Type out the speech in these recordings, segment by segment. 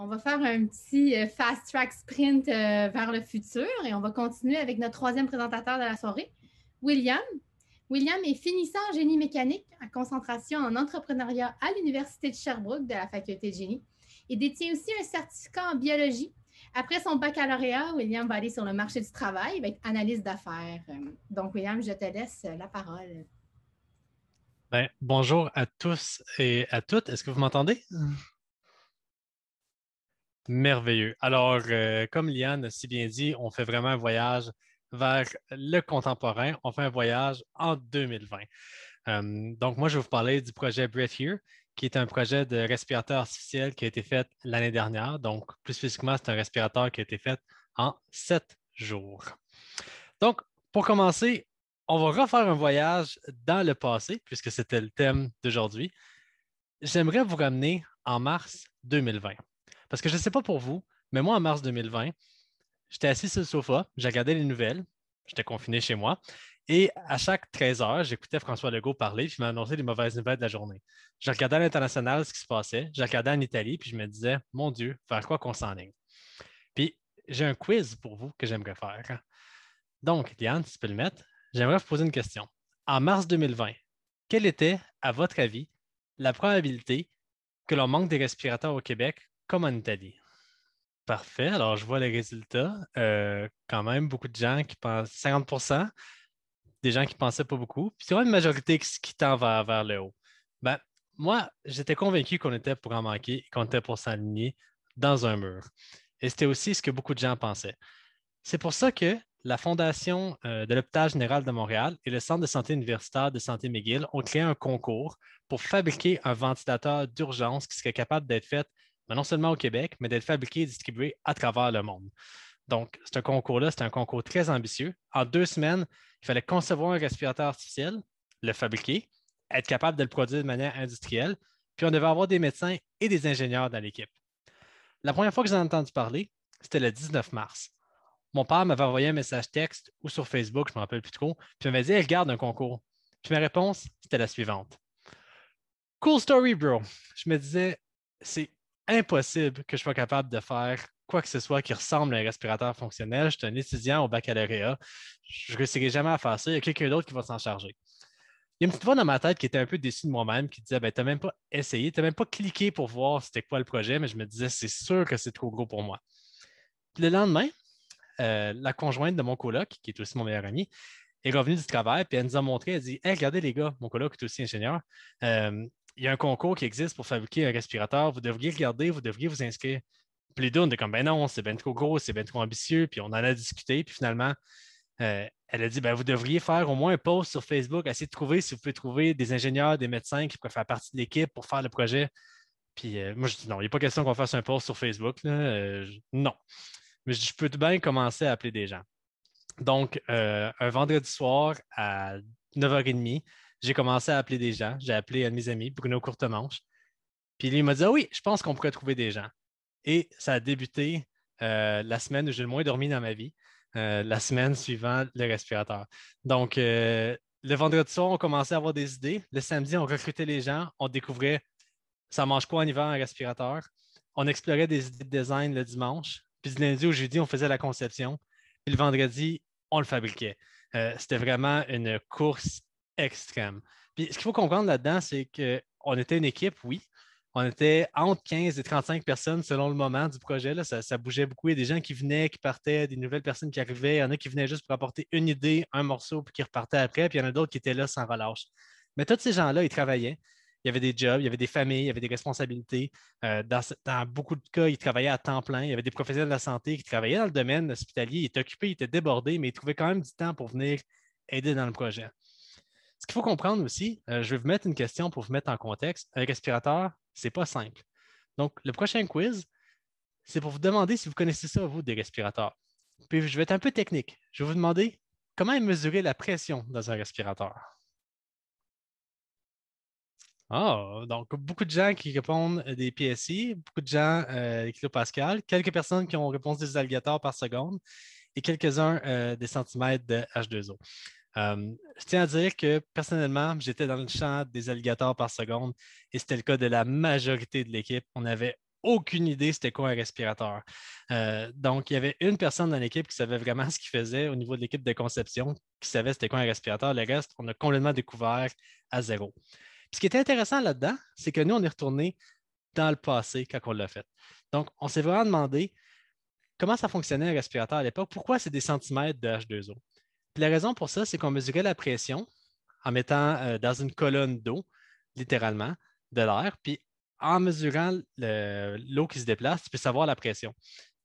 On va faire un petit fast track sprint vers le futur et on va continuer avec notre troisième présentateur de la soirée, William. William est finissant en génie mécanique à concentration en entrepreneuriat à l'Université de Sherbrooke de la faculté de génie et détient aussi un certificat en biologie. Après son baccalauréat, William va aller sur le marché du travail, il va être analyste d'affaires. Donc, William, je te laisse la parole. Bonjour à tous et à toutes. Est-ce que vous m'entendez? Merveilleux. Alors, comme Liane a si bien dit, on fait vraiment un voyage vers le contemporain. On fait un voyage en 2020. Donc, moi, je vais vous parler du projet Breath Here, qui est un projet de respirateur artificiel qui a été fait l'année dernière. Donc, plus spécifiquement, c'est un respirateur qui a été fait en 7 jours. Donc, pour commencer, on va refaire un voyage dans le passé, puisque c'était le thème d'aujourd'hui. J'aimerais vous ramener en mars 2020. Parce que je ne sais pas pour vous, mais moi, en mars 2020, j'étais assis sur le sofa, j'ai regardé les nouvelles, j'étais confiné chez moi, et à chaque 13 heures, j'écoutais François Legault parler, puis il m'a annoncé les mauvaises nouvelles de la journée. Je regardais à l'international ce qui se passait, je regardais en Italie, puis je me disais, mon Dieu, vers quoi qu'on s'enligne? Puis j'ai un quiz pour vous que j'aimerais faire. Donc, Liane, si tu peux le mettre, j'aimerais vous poser une question. En mars 2020, quelle était, à votre avis, la probabilité que l'on manque des respirateurs au Québec comme en Italie? Parfait. Alors, je vois les résultats. Quand même, beaucoup de gens qui pensent 50%, des gens qui pensaient pas beaucoup. Puis, c'est vraiment une majorité qui tend vers le haut. Ben, moi, j'étais convaincu qu'on était pour en manquer, qu'on était pour s'aligner dans un mur. Et c'était aussi ce que beaucoup de gens pensaient. C'est pour ça que la Fondation de l'Hôpital général de Montréal et le Centre de santé universitaire de santé McGill ont créé un concours pour fabriquer un ventilateur d'urgence qui serait capable d'être fait non seulement au Québec, mais d'être fabriqué et distribué à travers le monde. Donc, ce concours-là, c'est un concours très ambitieux. En 2 semaines, il fallait concevoir un respirateur artificiel, le fabriquer, être capable de le produire de manière industrielle, puis on devait avoir des médecins et des ingénieurs dans l'équipe. La première fois que j'en ai entendu parler, c'était le 19 mars. Mon père m'avait envoyé un message texte ou sur Facebook, je ne me rappelle plus trop, puis il m'avait dit hey, regarde un concours. Puis ma réponse, c'était la suivante. Cool story, bro. Je me disais, c'est impossible que je sois capable de faire quoi que ce soit qui ressemble à un respirateur fonctionnel. Je suis un étudiant au baccalauréat. Je ne réussirai jamais à faire ça. Il y a quelqu'un d'autre qui va s'en charger. Il y a une petite voix dans ma tête qui était un peu déçue de moi-même, qui disait, ben, tu n'as même pas essayé, tu n'as même pas cliqué pour voir c'était quoi le projet, mais je me disais, c'est sûr que c'est trop gros pour moi. Puis le lendemain, la conjointe de mon coloc, qui est aussi mon meilleur ami, est revenue du travail, puis elle nous a montré, elle dit hey, regardez les gars, mon coloc est aussi ingénieur. Il y a un concours qui existe pour fabriquer un respirateur. Vous devriez regarder, vous devriez vous inscrire. Puis les deux, on était comme ben non, c'est bien trop gros, c'est bien trop ambitieux. Puis on en a discuté. Puis finalement, elle a dit ben, vous devriez faire au moins un post sur Facebook, essayer de trouver si vous pouvez trouver des ingénieurs, des médecins qui pourraient faire partie de l'équipe pour faire le projet. Puis moi, je dis non, il n'est pas question qu'on fasse un post sur Facebook. Là. Non. Mais je peux tout bien commencer à appeler des gens. Donc, un vendredi soir à 9h30, j'ai commencé à appeler des gens. J'ai appelé un de mes amis, Bruno Courtemanche. Puis il m'a dit ah oui, je pense qu'on pourrait trouver des gens. Et ça a débuté la semaine où j'ai le moins dormi dans ma vie, la semaine suivant le respirateur. Donc, le vendredi soir, on commençait à avoir des idées. Le samedi, on recrutait les gens. On découvrait ça mange quoi en hiver un respirateur. On explorait des idées de design le dimanche. Puis du lundi au jeudi, on faisait la conception. Puis le vendredi, on le fabriquait. C'était vraiment une course extrême. Puis ce qu'il faut comprendre là-dedans, c'est qu'on était une équipe, oui. On était entre 15 et 35 personnes selon le moment du projet. Là. Ça bougeait beaucoup. Il y a des gens qui venaient, qui partaient, des nouvelles personnes qui arrivaient. Il y en a qui venaient juste pour apporter une idée, un morceau, puis qui repartaient après. Puis il y en a d'autres qui étaient là sans relâche. Mais tous ces gens-là, ils travaillaient. Il y avait des jobs, il y avait des familles, il y avait des responsabilités. Dans beaucoup de cas, ils travaillaient à temps plein. Il y avait des professionnels de la santé qui travaillaient dans le domaine hospitalier. Ils étaient occupés, ils étaient débordés, mais ils trouvaient quand même du temps pour venir aider dans le projet. Ce qu'il faut comprendre aussi, je vais vous mettre une question pour vous mettre en contexte. Un respirateur, c'est pas simple. Donc, le prochain quiz, c'est pour vous demander si vous connaissez ça, vous, des respirateurs. Puis, je vais être un peu technique. Je vais vous demander comment mesurer la pression dans un respirateur. Ah, donc beaucoup de gens qui répondent des PSI, beaucoup de gens des kilopascal, quelques personnes qui ont répondu des alligators par seconde et quelques-uns des centimètres de H2O. Je tiens à dire que personnellement, j'étais dans le champ des alligators par seconde et c'était le cas de la majorité de l'équipe. On n'avait aucune idée c'était quoi un respirateur. Donc, il y avait une personne dans l'équipe qui savait vraiment ce qu'il faisait au niveau de l'équipe de conception, qui savait c'était quoi un respirateur. Le reste, on a complètement découvert à zéro. Puis ce qui était intéressant là-dedans, c'est que nous, on est retourné dans le passé quand on l'a fait. Donc, on s'est vraiment demandé comment ça fonctionnait un respirateur à l'époque, pourquoi c'est des centimètres de H2O. Puis la raison pour ça, c'est qu'on mesurait la pression en mettant dans une colonne d'eau, littéralement, de l'air, puis en mesurant l'eau qui se déplace, tu peux savoir la pression.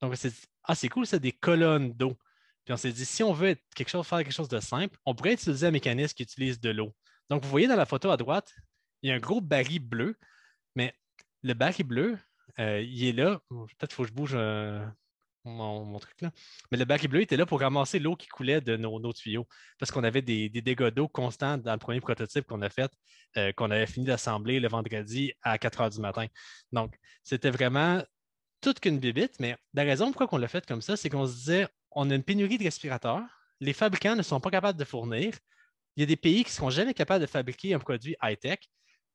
Donc, on s'est dit, ah, c'est cool, c'est des colonnes d'eau. Puis on s'est dit, si on veut faire quelque chose de simple, on pourrait utiliser un mécanisme qui utilise de l'eau. Donc, vous voyez dans la photo à droite, il y a un gros baril bleu, mais le baril bleu, il est là. Peut-être qu'il faut que je bouge mon truc là. Mais le baril bleu était là pour ramasser l'eau qui coulait de nos tuyaux parce qu'on avait des dégâts d'eau constants dans le premier prototype qu'on a fait, qu'on avait fini d'assembler le vendredi à 4 heures du matin. Donc, c'était vraiment toute qu'une bébite, mais la raison pourquoi on l'a fait comme ça, c'est qu'on se disait on a une pénurie de respirateurs, les fabricants ne sont pas capables de fournir, il y a des pays qui ne seront jamais capables de fabriquer un produit high-tech.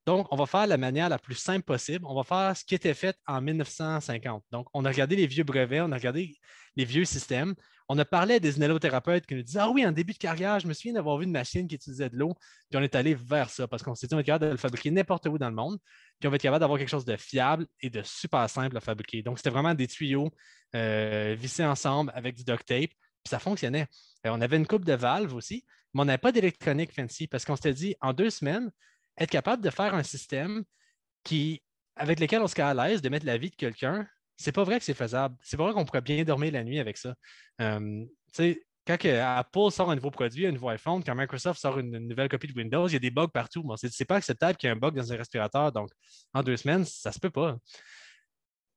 Donc, on va faire la manière la plus simple possible. On va faire ce qui était fait en 1950. Donc, on a regardé les vieux brevets, on a regardé les vieux systèmes. On a parlé à des inhalothérapeutes qui nous disaient ah oui, en début de carrière, je me souviens d'avoir vu une machine qui utilisait de l'eau. Puis on est allé vers ça parce qu'on s'est dit on est capable de le fabriquer n'importe où dans le monde. Puis on va être capable d'avoir quelque chose de fiable et de super simple à fabriquer. Donc, c'était vraiment des tuyaux vissés ensemble avec du duct tape. Puis ça fonctionnait. On avait une coupe de valves aussi, mais on n'avait pas d'électronique fancy parce qu'on s'était dit en 2 semaines, être capable de faire un système avec lequel on serait à l'aise de mettre la vie de quelqu'un, c'est pas vrai que c'est faisable. C'est pas vrai qu'on pourrait bien dormir la nuit avec ça. Quand Apple sort un nouveau produit, un nouveau iPhone, quand Microsoft sort une nouvelle copie de Windows, il y a des bugs partout. Bon, c'est pas acceptable qu'il y ait un bug dans un respirateur. Donc, en 2 semaines, ça se peut pas.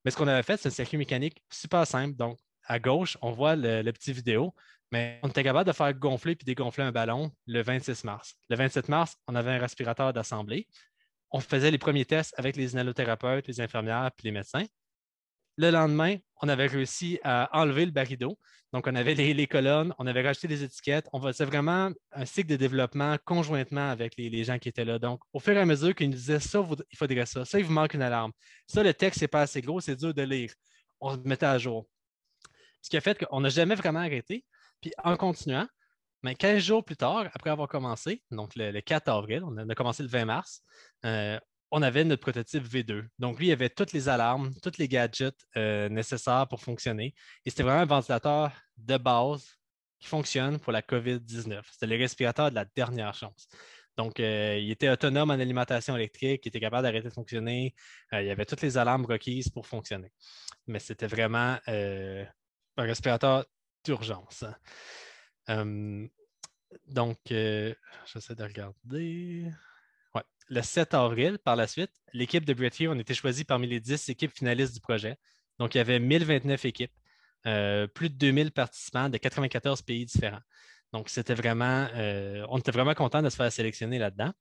Mais ce qu'on avait fait, c'est un circuit mécanique super simple. Donc, à gauche, on voit le petit vidéo, mais on était capable de faire gonfler puis dégonfler un ballon le 26 mars. Le 27 mars, on avait un respirateur d'assemblée. On faisait les premiers tests avec les inhalothérapeutes, les infirmières puis les médecins. Le lendemain, on avait réussi à enlever le baril d'eau. Donc, on avait les colonnes, on avait rajouté les étiquettes. On faisait vraiment un cycle de développement conjointement avec les gens qui étaient là. Donc, au fur et à mesure qu'ils nous disaient ça, il faudrait ça. Ça, il vous manque une alarme. Ça, le texte n'est pas assez gros, c'est dur de lire. On se mettait à jour. Ce qui a fait qu'on n'a jamais vraiment arrêté. Puis, en continuant, mais 15 jours plus tard, après avoir commencé, donc le 4 avril, on a commencé le 20 mars, on avait notre prototype V2. Donc, lui, il avait toutes les alarmes, tous les gadgets nécessaires pour fonctionner. Et c'était vraiment un ventilateur de base qui fonctionne pour la COVID-19. C'était le respirateur de la dernière chance. Donc, il était autonome en alimentation électrique, il était capable d'arrêter de fonctionner. Il y avait toutes les alarmes requises pour fonctionner. Mais c'était vraiment un respirateur d'urgence. Donc, j'essaie de regarder. Ouais. Le 7 avril, par la suite, l'équipe de Brett Here, on était choisi parmi les 10 équipes finalistes du projet. Donc, il y avait 1029 équipes, plus de 2000 participants de 94 pays différents. Donc, on était vraiment content de se faire sélectionner là-dedans.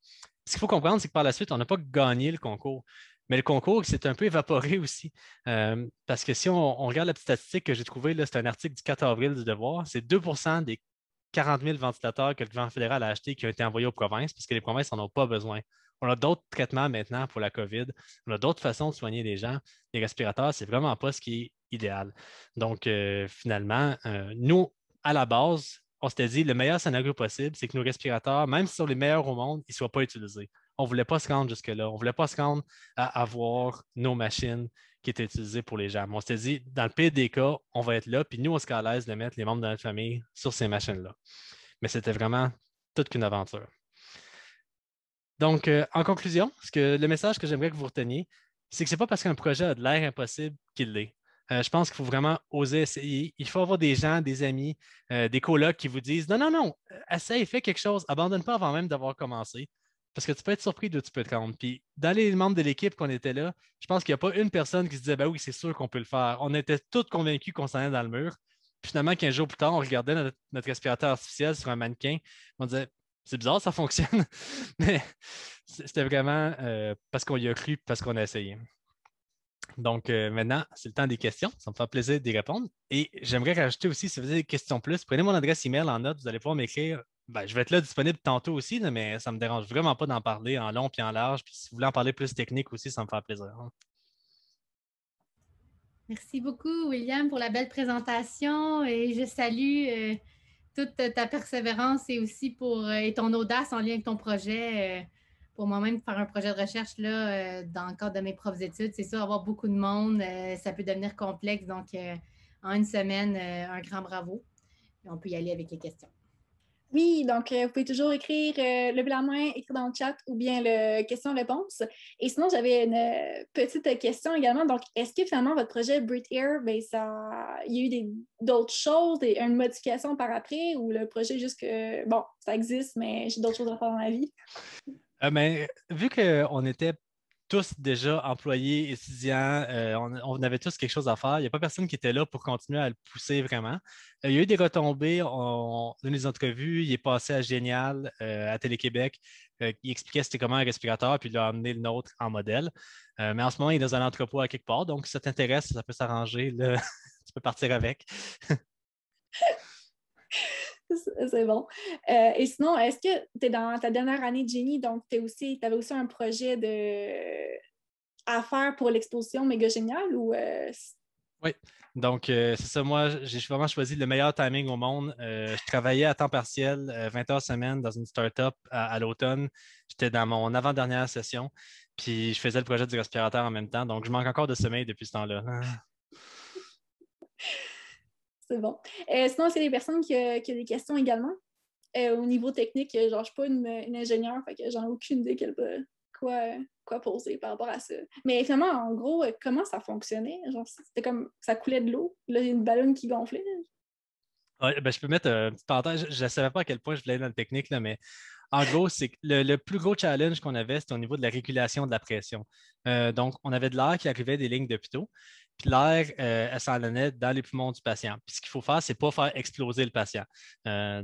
Ce qu'il faut comprendre, c'est que par la suite, on n'a pas gagné le concours. Mais le concours s'est un peu évaporé aussi. Parce que si on regarde la petite statistique que j'ai trouvée, c'est un article du 4 avril du Devoir, c'est 2 des 40 000 ventilateurs que le gouvernement fédéral a achetés qui ont été envoyés aux provinces parce que les provinces n'en ont pas besoin. On a d'autres traitements maintenant pour la COVID. On a d'autres façons de soigner les gens. Les respirateurs, c'est vraiment pas ce qui est idéal. Donc, finalement, nous, à la base, on s'était dit le meilleur scénario possible, c'est que nos respirateurs, même si sont les meilleurs au monde, ils ne soient pas utilisés. On ne voulait pas se rendre jusque-là. On ne voulait pas se rendre à avoir nos machines qui étaient utilisées pour les gens. Mais on s'était dit, dans le pire des cas, on va être là, puis nous, on se à l'aise de mettre les membres de notre famille sur ces machines-là. Mais c'était vraiment toute qu'une aventure. Donc, en conclusion, le message que j'aimerais que vous reteniez, c'est que ce n'est pas parce qu'un projet a de l'air impossible qu'il l'est. Je pense qu'il faut vraiment oser essayer. Il faut avoir des gens, des amis, des colocs qui vous disent non, non, non, essaye, fais quelque chose, abandonne pas avant même d'avoir commencé. Parce que tu peux être surpris d'où tu peux te rendre. Puis, dans les membres de l'équipe qu'on était là, je pense qu'il n'y a pas une personne qui se disait ben oui, c'est sûr qu'on peut le faire. On était tous convaincus qu'on s'en allait dans le mur. Puis finalement, 15 jours plus tard, on regardait notre respirateur artificiel sur un mannequin. On disait c'est bizarre, ça fonctionne. Mais c'était vraiment parce qu'on y a cru, parce qu'on a essayé. Donc, maintenant, c'est le temps des questions. Ça me fait plaisir d'y répondre. Et j'aimerais rajouter aussi, si vous avez des questions plus, prenez mon adresse email en note. Vous allez pouvoir m'écrire. Ben, je vais être là disponible tantôt aussi, là, mais ça ne me dérange vraiment pas d'en parler en long et en large. Puis si vous voulez en parler plus technique aussi, ça me fait plaisir. Merci beaucoup, William, pour la belle présentation et je salue toute ta persévérance et aussi et ton audace en lien avec ton projet. Pour moi-même, faire un projet de recherche là, dans le cadre de mes propres études, c'est sûr, avoir beaucoup de monde, ça peut devenir complexe. Donc, en une semaine, un grand bravo. Et on peut y aller avec les questions. Oui, donc vous pouvez toujours écrire lever la main, écrire dans le chat ou bien le question-réponse. Et sinon, j'avais une petite question également. Donc, est-ce que finalement votre projet Brit Air, ben, il y a eu d'autres choses, une modification par après ou le projet juste que, bon, ça existe, mais j'ai d'autres choses à faire dans la vie? Mais vu qu'on était tous déjà employés, étudiants, on avait tous quelque chose à faire. Il n'y a pas personne qui était là pour continuer à le pousser vraiment. Il y a eu des retombées, on a eu des entrevues, il est passé à Génial, à Télé-Québec. Il expliquait c'était comment un respirateur, puis il a amené le nôtre en modèle. Mais en ce moment, il est dans un entrepôt à quelque part, donc si ça t'intéresse, ça peut s'arranger. Là, tu peux partir avec. C'est bon. Et sinon, est-ce que tu es dans ta dernière année de génie, donc tu avais aussi un projet à faire pour l'exposition Méga Génial ou Oui, donc c'est ça. Moi, j'ai vraiment choisi le meilleur timing au monde. Je travaillais à temps partiel, 20 heures semaine, dans une start-up à l'automne. J'étais dans mon avant-dernière session, puis je faisais le projet du respirateur en même temps. Donc, je manque encore de sommeil depuis ce temps-là. c'est bon. Sinon, est-ce qu'il y a des personnes qui ont des questions également? Au niveau technique, genre, je ne suis pas une ingénieure, fait que j'en ai aucune idée quoi poser par rapport à ça. Mais finalement, en gros, comment ça fonctionnait? Genre, c'était comme ça coulait de l'eau, là, il y a une ballonne qui gonflait. Ouais, ben, je peux mettre une petite parenthèse. Je ne savais pas à quel point je voulais aller dans le technique, là, mais en gros, c'est que le plus gros challenge qu'on avait, c'était au niveau de la régulation de la pression. Donc, on avait de l'air qui arrivait des lignes d'hôpitaux, puis l'air, elle s'enlannait dans les poumons du patient. Puis ce qu'il faut faire, c'est pas faire exploser le patient.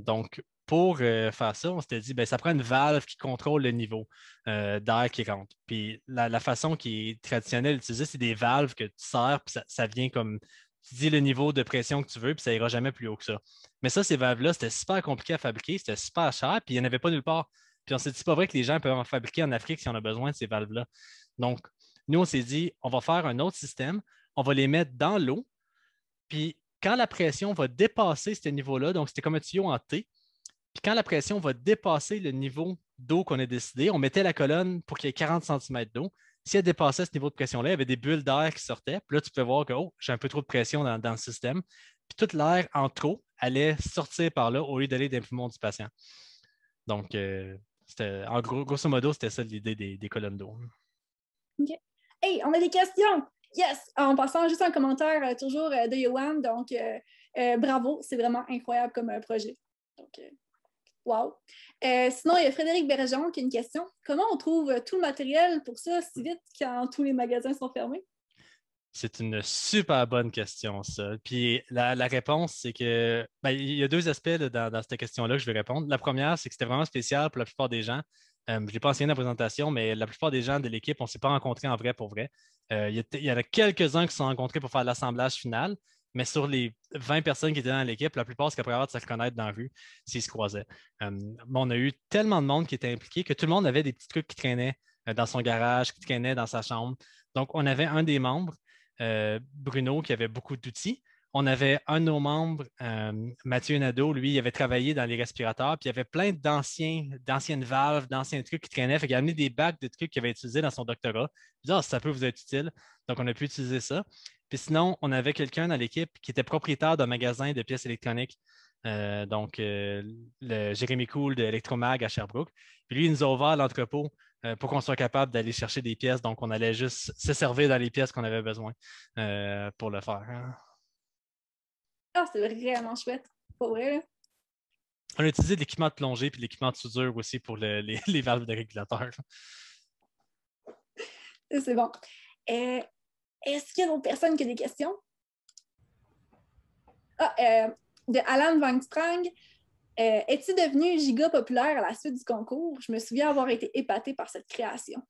Donc, pour faire ça, on s'était dit, ben, ça prend une valve qui contrôle le niveau d'air qui rentre. Puis la façon qui est traditionnelle d'utiliser, c'est des valves que tu serres, puis ça vient comme, tu dis le niveau de pression que tu veux, puis ça ira jamais plus haut que ça. Mais ça, ces valves-là, c'était super compliqué à fabriquer, c'était super cher, puis il n'y en avait pas nulle part. Puis on s'est dit, c'est pas vrai que les gens peuvent en fabriquer en Afrique si on a besoin de ces valves-là. Donc, nous, on s'est dit, on va faire un autre système, on va les mettre dans l'eau, puis quand la pression va dépasser ce niveau-là, donc c'était comme un tuyau en T, puis quand la pression va dépasser le niveau d'eau qu'on a décidé, on mettait la colonne pour qu'il y ait 40 cm d'eau. Si elle dépassait ce niveau de pression-là, il y avait des bulles d'air qui sortaient. Puis là, tu peux voir que oh, j'ai un peu trop de pression dans le système. Puis tout l'air en trop allait sortir par là au lieu d'aller dans les poumons du patient. Donc, en gros, grosso modo, c'était ça l'idée des colonnes d'eau. OK. Hey, on a des questions! Yes! En passant, juste un commentaire toujours de Yohan. Donc, bravo, c'est vraiment incroyable comme projet. Donc, wow! Sinon, il y a Frédéric Bergeon qui a une question. Comment on trouve tout le matériel pour ça si vite quand tous les magasins sont fermés? C'est une super bonne question, ça. Puis la réponse, c'est que ben, il y a deux aspects là, dans cette question-là que je vais répondre. La première, c'est que c'était vraiment spécial pour la plupart des gens. Je ne l'ai pas enseigné dans la présentation, mais la plupart des gens de l'équipe, on ne s'est pas rencontrés en vrai pour vrai. Il y en a quelques-uns qui se sont rencontrés pour faire l'assemblage final, mais sur les 20 personnes qui étaient dans l'équipe, la plupart, c'est qu'après avoir de se reconnaître dans la rue s'ils se croisaient. On a eu tellement de monde qui était impliqué que tout le monde avait des petits trucs qui traînaient dans son garage, qui traînaient dans sa chambre. Donc, on avait un des membres Bruno, qui avait beaucoup d'outils. On avait un de nos membres, Mathieu Nadeau, lui, il avait travaillé dans les respirateurs, puis il y avait plein d'anciennes valves, d'anciens trucs qui traînaient. Fait qu'il a amené des bacs de trucs qu'il avait utilisés dans son doctorat. Il dit, ah, ça peut vous être utile. Donc, on a pu utiliser ça. Puis sinon, on avait quelqu'un dans l'équipe qui était propriétaire d'un magasin de pièces électroniques. Le Jérémy Cool de Electromag à Sherbrooke. Puis lui, il nous a ouvert l'entrepôt pour qu'on soit capable d'aller chercher des pièces. Donc, on allait juste se servir dans les pièces qu'on avait besoin pour le faire. Hein. Ah, c'est vraiment chouette. Pas vrai, là? On a utilisé de l'équipement de plongée puis de l'équipement de soudure aussi pour les valves de régulateur. C'est bon. Est-ce qu'il y a d'autres personnes qui ont des questions? De Alan Wangstrang. Es-tu devenu giga populaire à la suite du concours? Je me souviens avoir été épatée par cette création.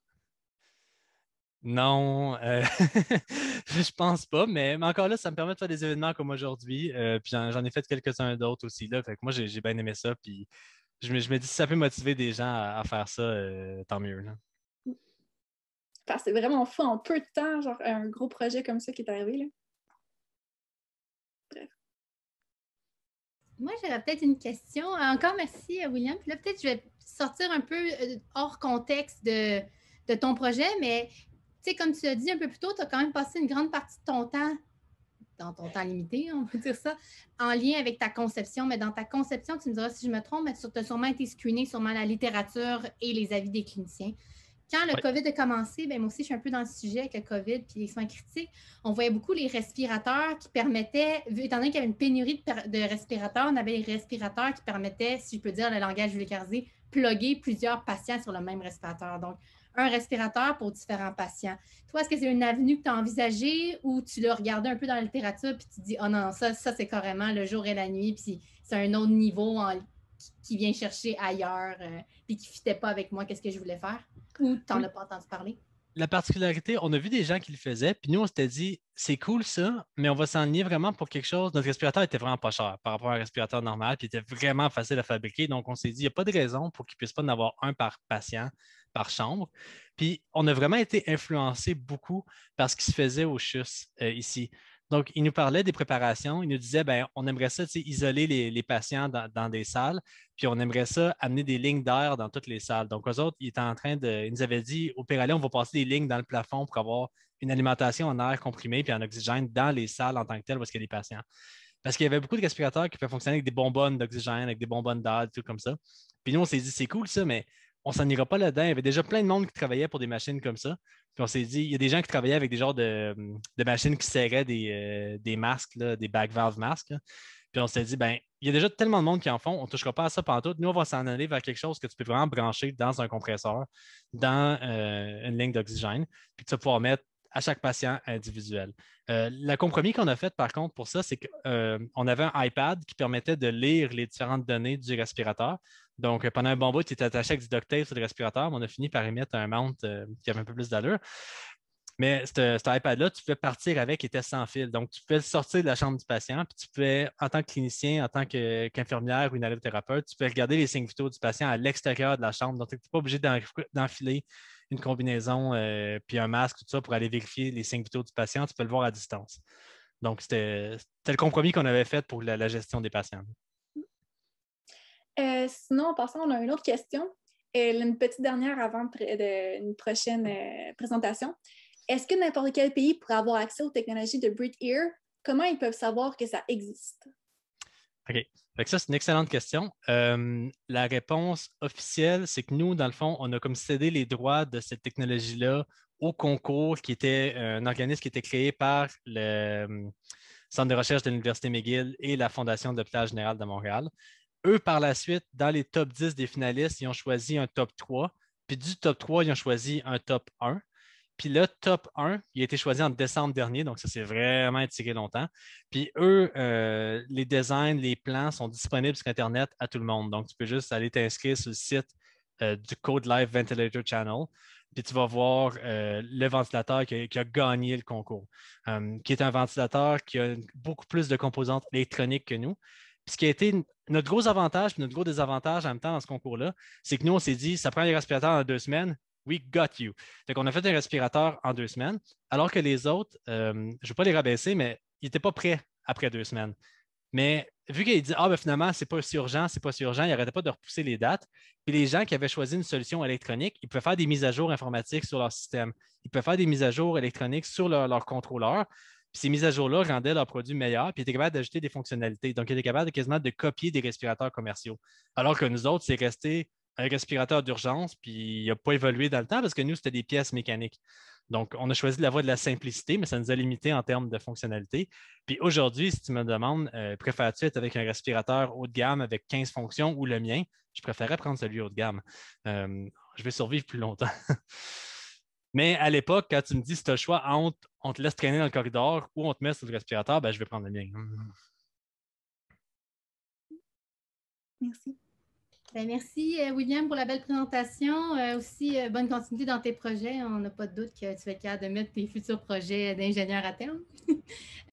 Non, je pense pas, mais encore là, ça me permet de faire des événements comme aujourd'hui. Puis j'en ai fait quelques-uns d'autres aussi. Là. Fait que moi, j'ai bien aimé ça. Puis je me dis, si ça peut motiver des gens à faire ça, tant mieux. Là. Parce que c'est vraiment fou en peu de temps, genre un gros projet comme ça qui est arrivé. Là. Moi, j'aurais peut-être une question. Encore merci, William. Puis là, peut-être je vais sortir un peu hors contexte de ton projet, mais tu sais, comme tu l'as dit un peu plus tôt, tu as quand même passé une grande partie de ton temps, dans ton temps limité, on peut dire ça, en lien avec ta conception. Mais dans ta conception, tu me diras si je me trompe, mais tu as sûrement été screené sûrement la littérature et les avis des cliniciens. Quand le Oui. COVID a commencé, bien, moi aussi, je suis un peu dans le sujet avec le COVID puis les soins critiques. On voyait beaucoup les respirateurs qui permettaient, étant donné qu'il y avait une pénurie de respirateurs, on avait les respirateurs qui permettaient, si je peux dire le langage vulgarisé, plugger plusieurs patients sur le même respirateur. Donc, un respirateur pour différents patients. Toi, est-ce que c'est une avenue que tu as envisagée ou tu l'as regardé un peu dans la littérature puis tu te dis, oh non, ça c'est carrément le jour et la nuit, puis c'est un autre niveau qui vient chercher ailleurs, puis qui ne fitait pas avec moi, qu'est-ce que je voulais faire? Ou tu n'en as pas entendu parler? La particularité, on a vu des gens qui le faisaient, puis nous, on s'était dit, c'est cool ça, mais on va s'enligner vraiment pour quelque chose. Notre respirateur était vraiment pas cher par rapport à un respirateur normal, puis il était vraiment facile à fabriquer. Donc, on s'est dit, il n'y a pas de raison pour qu'il ne puisse pas en avoir un par patient, par chambre. Puis, on a vraiment été influencé beaucoup par ce qui se faisait au CHUS ici. Donc, il nous parlait des préparations. Il nous disait, ben, on aimerait ça, isoler les patients dans des salles, puis on aimerait ça amener des lignes d'air dans toutes les salles. Donc, eux autres, ils nous avaient dit, au pire aller, on va passer des lignes dans le plafond pour avoir une alimentation en air comprimé puis en oxygène dans les salles en tant que telles où il y a des patients. Parce qu'il y avait beaucoup de respirateurs qui pouvaient fonctionner avec des bonbonnes d'oxygène, avec des bonbonnes d'air, tout comme ça. Puis nous, on s'est dit, c'est cool ça, mais on s'en ira pas là-dedans. Il y avait déjà plein de monde qui travaillait pour des machines comme ça. Puis on s'est dit, il y a des gens qui travaillaient avec des genres de machines qui serraient des masques, là, des back valve masques, là. Puis on s'est dit, ben, il y a déjà tellement de monde qui en font, on ne touchera pas à ça pantoute. Nous, on va s'en aller vers quelque chose que tu peux vraiment brancher dans un compresseur, dans une ligne d'oxygène, puis que tu vas pouvoir mettre à chaque patient individuel. Le compromis qu'on a fait, par contre, pour ça, c'est qu'on avait un iPad qui permettait de lire les différentes données du respirateur. Donc, pendant un bon bout, tu étais attaché avec du duct tape sur le respirateur, mais on a fini par émettre un mount qui avait un peu plus d'allure. Mais cet iPad-là, tu pouvais partir avec, il était sans fil. Donc, tu pouvais le sortir de la chambre du patient, puis tu pouvais, en tant que clinicien, en tant qu'infirmière ou une allopthérapeute, tu pouvais regarder les signes vitaux du patient à l'extérieur de la chambre. Donc, tu n'es pas obligé d'enfiler une combinaison puis un masque, tout ça, pour aller vérifier les signes vitaux du patient. Tu peux le voir à distance. Donc, c'était le compromis qu'on avait fait pour la gestion des patients. Sinon, en passant, on a une autre question. Une petite dernière avant une prochaine présentation. Est-ce que n'importe quel pays pourrait avoir accès aux technologies de Breathe Ear? Comment ils peuvent savoir que ça existe? OK. Fait que ça, c'est une excellente question. La réponse officielle, c'est que nous, dans le fond, on a comme cédé les droits de cette technologie-là au concours, qui était un organisme qui était créé par le Centre de recherche de l'Université McGill et la Fondation de l'Hôpital général de Montréal. Eux, par la suite, dans les top 10 des finalistes, ils ont choisi un top 3. Puis du top 3, ils ont choisi un top 1. Puis le top 1, il a été choisi en décembre dernier, donc ça s'est vraiment étiré longtemps. Puis eux, les designs, les plans sont disponibles sur Internet à tout le monde. Donc, tu peux juste aller t'inscrire sur le site du Code Live Ventilator Channel. Puis tu vas voir le ventilateur qui a gagné le concours, qui est un ventilateur qui a beaucoup plus de composantes électroniques que nous. Puis ce qui a été notre gros avantage et notre gros désavantage en même temps dans ce concours-là, c'est que nous, on s'est dit, ça prend les respirateurs en 2 semaines. We got you. Fait qu'on a fait un respirateur en 2 semaines, alors que les autres, je ne veux pas les rabaisser, mais ils n'étaient pas prêts après 2 semaines. Mais vu qu'il dit, ah, ben finalement, c'est pas si urgent, c'est pas si urgent, il n'arrêtait pas de repousser les dates. Puis les gens qui avaient choisi une solution électronique, ils pouvaient faire des mises à jour informatiques sur leur système. Ils pouvaient faire des mises à jour électroniques sur leur contrôleur. Puis ces mises à jour-là rendaient leurs produits meilleurs, puis ils étaient capables d'ajouter des fonctionnalités. Donc, ils étaient capables quasiment de copier des respirateurs commerciaux. Alors que nous autres, c'est resté un respirateur d'urgence, puis il n'a pas évolué dans le temps parce que nous, c'était des pièces mécaniques. Donc, on a choisi la voie de la simplicité, mais ça nous a limité en termes de fonctionnalité. Puis aujourd'hui, si tu me demandes, préfères-tu être avec un respirateur haut de gamme avec 15 fonctions ou le mien, je préférerais prendre celui haut de gamme. Je vais survivre plus longtemps. Mais à l'époque, quand tu me dis si tu as le choix entre on te laisse traîner dans le corridor ou on te met sur le respirateur, ben, je vais prendre le mien. Merci. Ben, merci, William, pour la belle présentation. Aussi, bonne continuité dans tes projets. On n'a pas de doute que tu vas être capable de mettre tes futurs projets d'ingénieur à terme.